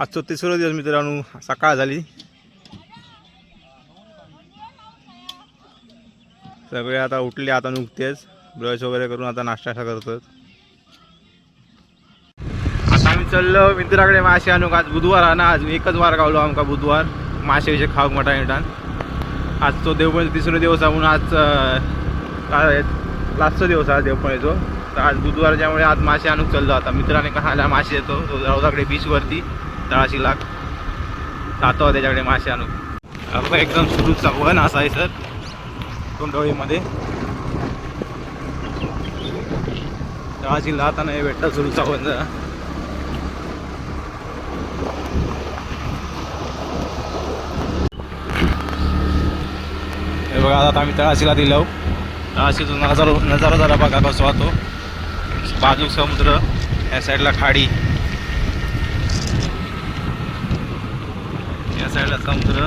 आजचा तिसरा दिवस मित्रांनो, सकाळ झाली. सगळे आता उठले, आता नुकतेच ब्रश वगैरे करून आता नाश्ता करतात. आता आम्ही चाललो मित्राकडे मासे आणू. आज बुधवार आहे ना, आज एकच वार गावलो आमका बुधवार मासे विषय खाऊक मटा येतात. आज तो देवपळीचा तिसरा दिवस आहे म्हणून आज काय लास्टचा दिवस आहे देवपळीचो. तर आज बुधवार त्यामुळे आज मासे आणूक चाललो. आता मित्राने कहाला मासे येतो तो रौदाकडे बीचवरती तळाशी लाग जातो त्याच्याकडे मासे आणू. आपण एकदम सुरूचा वन असा आहे सर तोंडवळीमध्ये तळाशी लाताना हे भेटतं सुरूचा वन. हे बघा आता आम्ही तळाशीला दिलो. तळाशीतून नजारा जरा बघा कसं वाहतो. बाजू समुद्र, या साईडला खाडी, या साईडला समुद्र.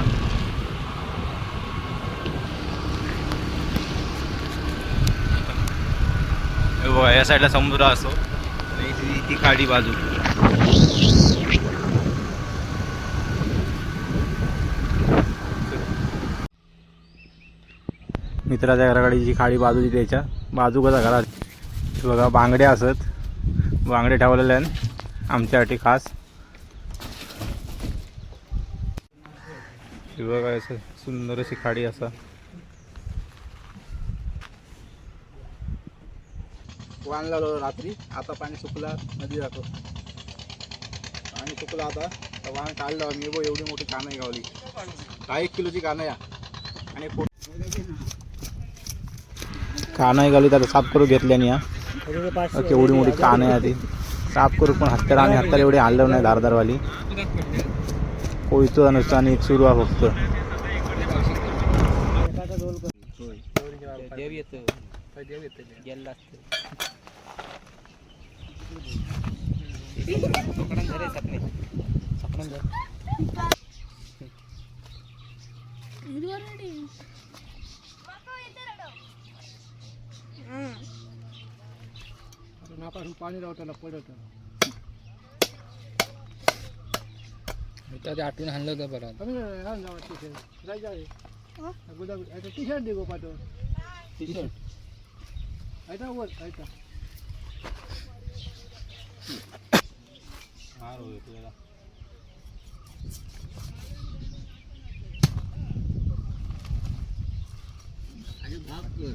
हे बघा या साईडला समुद्र असतो आणि ती खाडी बाजू. मित्राच्या घराकडे जी खाडी बाजूची त्याच्या बाजू कसा घरात बघा बांगडे असत. बांगडे ठेवलेले आहेत आमच्यासाठी खास. हे बघा असं सुंदर अशी खाडी असा. वाण लावलं रात्री, आता पाणी सुकला नदी जातो. पाणी सुकलं आता वाण काढलं मी. बघ एवढी मोठी कानाई गावली, 1 किलोची कानाई आणि कानाई गावली तर साफ करून घेतल्याने या केवढी मोठी कानाई आहे ती साफ करू. पण हत्यार एवढे हल्लं नाही धारदारवाली. कोयतो नुसतं आणि एक सुरू आहे फक्त. पाणी राहताना पडत आठवून आणलं होतं परत. टी शर्ट दे गो पाठव. टी शर्ट ऐका वर ऐका हार होय तुला. आणि भाग कर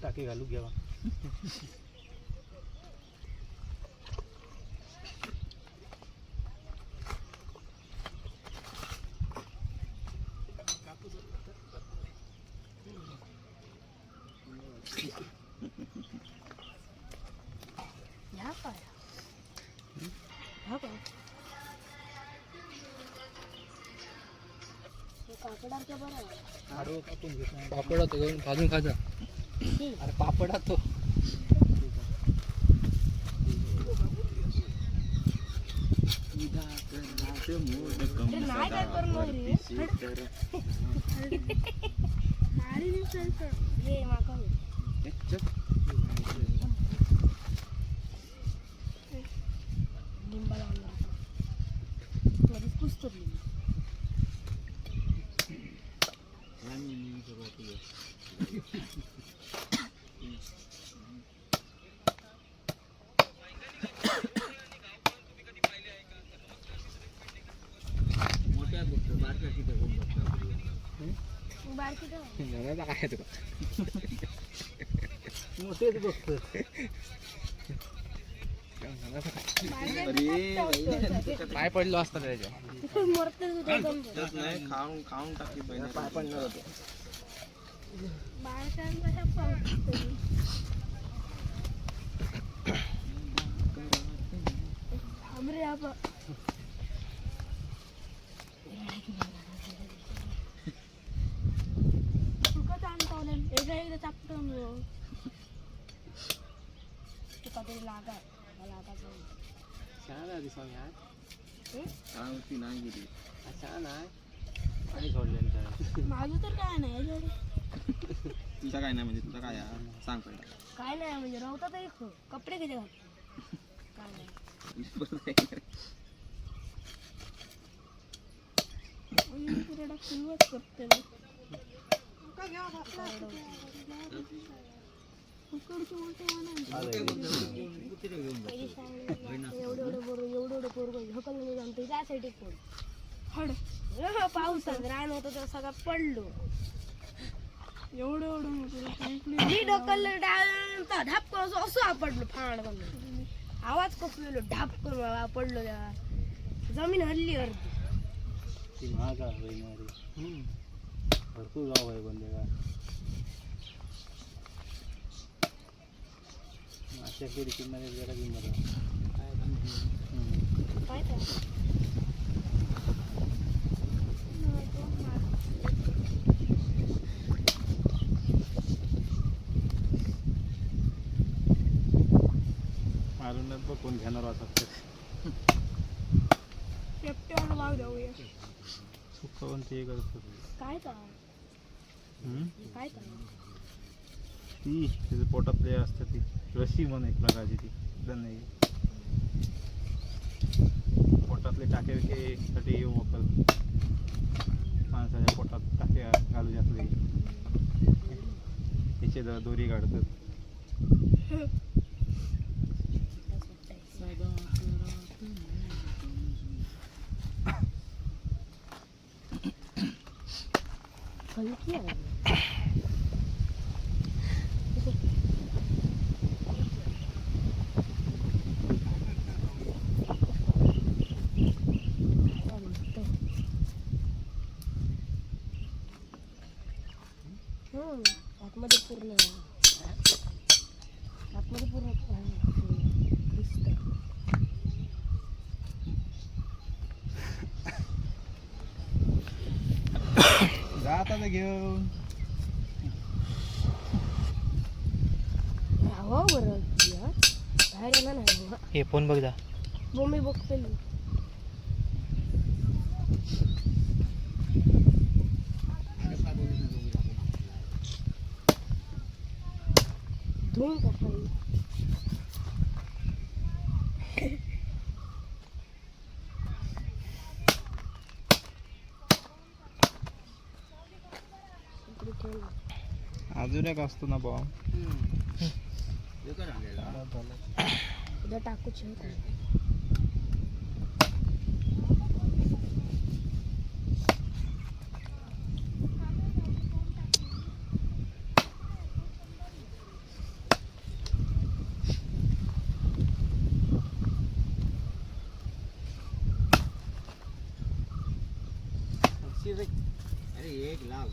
टाकी घालू घ्यावा. पापड होतो घेऊन भाजून खाजा. अरे पापड तो पाय पडलो असता त्याच्या खाऊन खाऊन टाकी पाय पडणार होतो. तुका तरी लागा छान आहे दिसून यार. काळावरती नाही गेली. छान आहे. आणि सोडलेलं काय. माझं तर काय नाही तुझा काय नाही म्हणजे तुझा काय सांग पहिला. काय नाही म्हणजे राहता तरी कपडे किती घातले काय नाही सुरुवात करते पाऊस रान होत तर सगळं पडलो एवढं मी ढकललं डाळचा ढाप करून असं आपडलो फाड करून आवाज कसलेलो ढाप करून पडलो त्या जमीन हल्ली अर्धी ती महाग आहे भरपूर गाव आहे बंदेगा. अशा केली किंमत जरा किंमत काय काय मारून बघ कोण घेणार असं पेपट्यावर वाव जाऊया सुकवून ते करतो. काय काय ती तिचं पोटातले असतं ती रशी म्हणून एक प्रकारची ती नाही पोटातले टाके विकेसाठी येऊ वापर माणसाच्या पोटात टाके घालू घातले त्याचे जरा दोरी काढतात. हलकी आहे आतमध्ये पूर्ण जात आता घेऊन हवा बरं बाहेर येणार नाही हे फोन बघ जा मी बघते धुवून टाकावी अजून एक असतो ना बॉम्ब उद्या टाकूच अरे एक लाख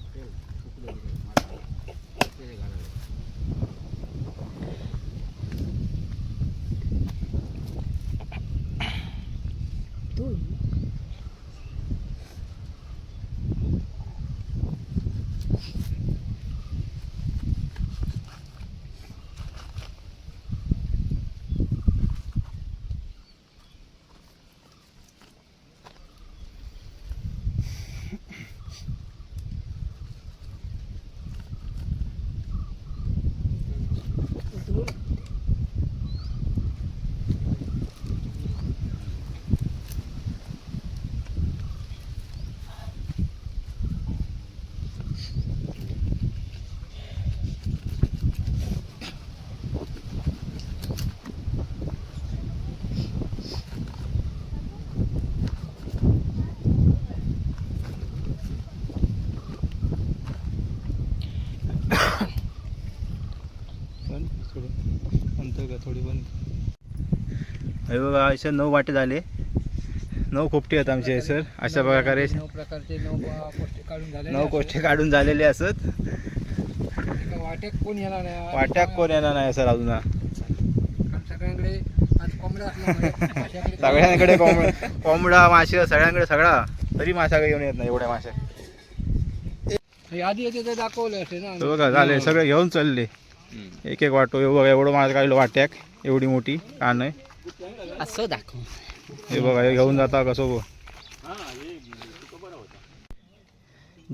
थोडी पण हे बघा अशा 9 वाटे झाले 9 खोपटे आहेत आमचे सर अशा प्रकारे 9 प्रकारचे 9 कोष्टे काढून झाले 9 कोष्टे काढून झालेले असत. वाट्यात कोण येणार नाही वाट्याक कोण येणार नाही सर अजून सगळ्यांकडे आज कोंबडा सगळ्यांकडे कोंबडा मासे सगळ्यांकडे सगळा तरी मासा काही घेऊन येत नाही एवढ्या मासे आधी येते ते दाखवले असते ना बघा झाले सगळे घेऊन चालले एक एक वाटो हे बघा एवढं माझं काढलं वाट्याक एवढी मोठी कान आहे असं दाखव. हे बघा हे घेऊन जाता कसं बघ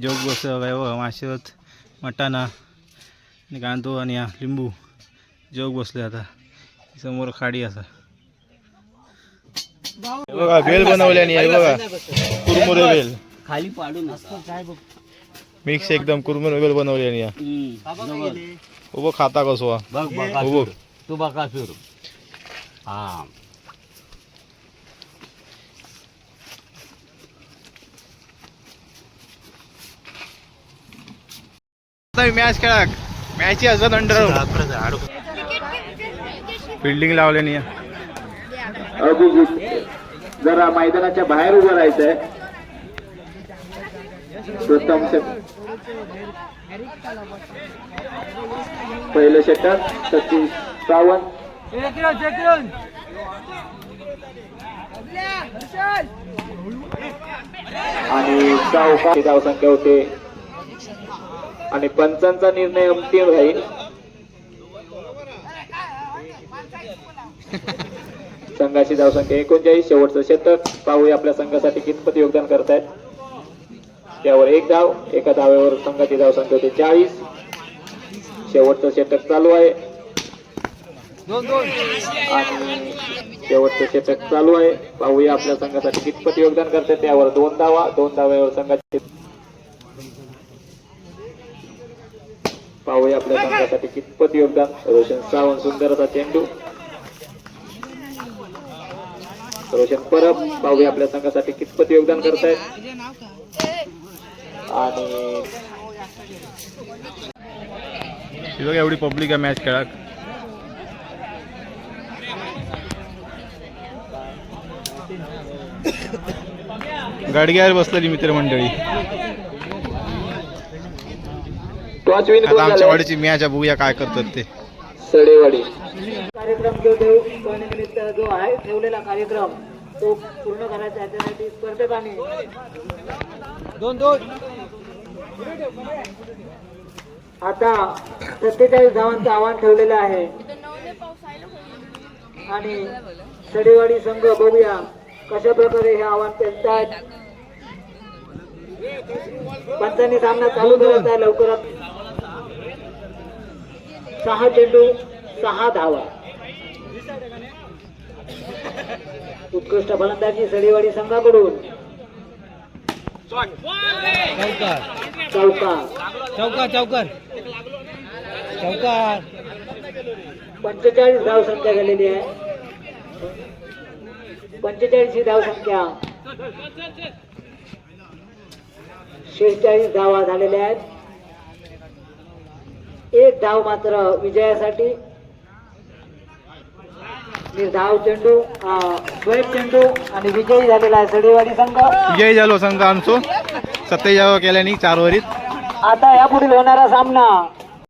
जोग बस बघा माशेत मटाना आणि कांदो आणि हा लिंबू जोग बसले आता समोर खाडी असा हे बघा बेल बनवल्याने हे बघा कुरमुरे बेल खाली पाडून काय बघ. मिक्स एकदम कुरमुरे बेल बनवल्याने उभं खाता कसो बघ बघा उभं तू बघा फिर. हा मॅच खेळाक मॅची अजून अंडर बिल्डिंग लावल्याने जरा मैदानाच्या बाहेर उभं राहायचंय. प्रथम पहिलं षटक सतीश सावंत आणि धावसंख्या होते आणि पंचांचा निर्णय अंतिम राहील. संघाची धावसंख्या 39. शेवटचं षटक पाहूया आपल्या संघासाठी कितपत योगदान करतायत. त्यावर एक धाव एका धाव्यावर संघाची धावसंख्या होते 40. शेवटचं षटक चालू आहे आणि शेवटचं षटक चालू आहे. पाहूया आपल्या संघासाठी कितपत योगदान करतायत. त्यावर 2 धावा 2 धाव्यावर संघाची पाहूया आपल्या संघासाठी कितपत योगदान. रोशन सावंत सुंदर असा चेंडू रोशन परब पाहूया आपल्या संघासाठी कितपत योगदान करतायत आणि बघा एवढी पब्लिक आहे मॅच खेळाक गाडग्यावर बसलेली मित्रमंडळी आता आमच्या वाडीची मॅच बघूया काय करतात ते. सडेवाडी कार्यक्रम करण्यानिमित्त जो आहे ठेवलेला कार्यक्रम तो पूर्ण करायचा याच्यासाठी स्पर्धकांनी 2-2 आता 47 धावांचं आव्हान ठेवलेलं आहे आणि सडेवाडी संघ बघूया कशा प्रकारे हे आव्हान पेलतायत. पंचांनी सामना चालू करायचा आहे लवकरात. 6 चेंडू 6 धावा. उत्कृष्ट फलंदाजी सडेवाडी संघाकडून. चौकार 45 धाव संख्या झालेली आहे. 45 ही धाव संख्या. 46 धावा झालेल्या आहेत. एक धाव मात्र विजयासाठी. निर्धाव चेंडू स्वेप चेंडू आणि विजयी झालेला आहे सडेवाडी संघ. विजयी झालो संघ आमचो 27 केल्याने 4 वरीत. आता यापुढील होणारा सामना